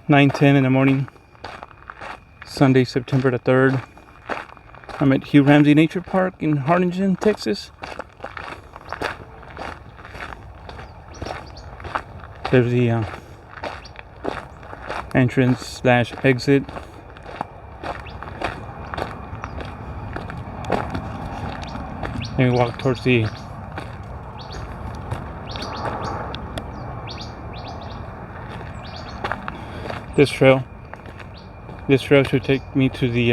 9:10 in the morning, Sunday, September the 3rd. I'm at Hugh Ramsey Nature Park in Harlingen, Texas. There's the entrance/exit. And we walk towards this trail. This trail should take me to the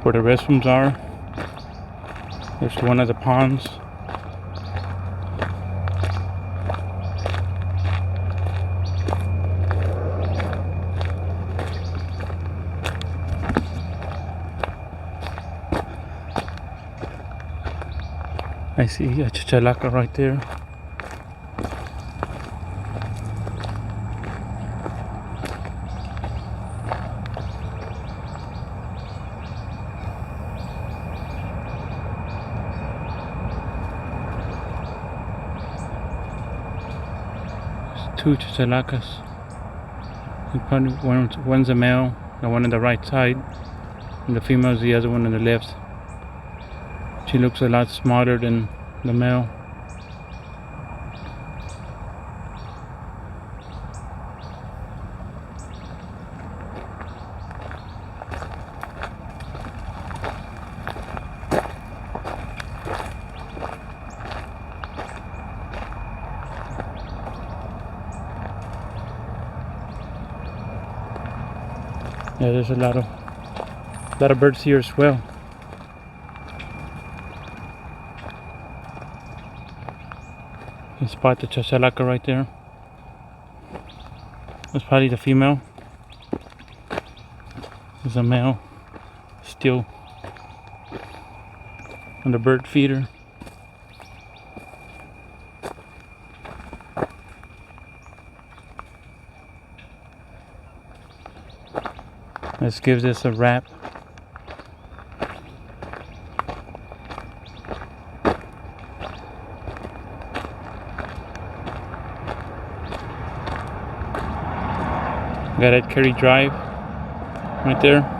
where the restrooms are. There's one of the ponds. I see a chachalaca right there. Two chachalacas. Probably one's a male, the one on the right side, and the female is the other one on the left. She looks a lot smaller than the male. Yeah, there's a lot of birds here as well. You can spot the chachalaca right there. That's probably the female. There's a male still on the bird feeder. This gives us a wrap. Got at Kerry Drive right there.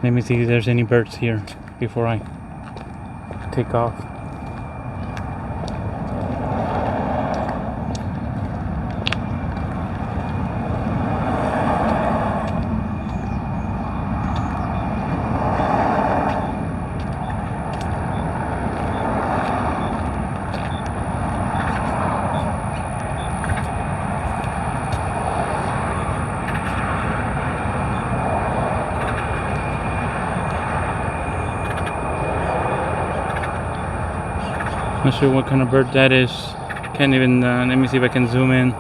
Let me see if there's any birds here before I take off. Not sure what kind of bird that is. Can't even, let me see if I can zoom in.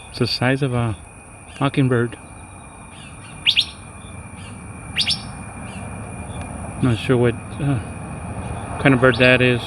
It's the size of a mockingbird. Not sure what kind of bird that is.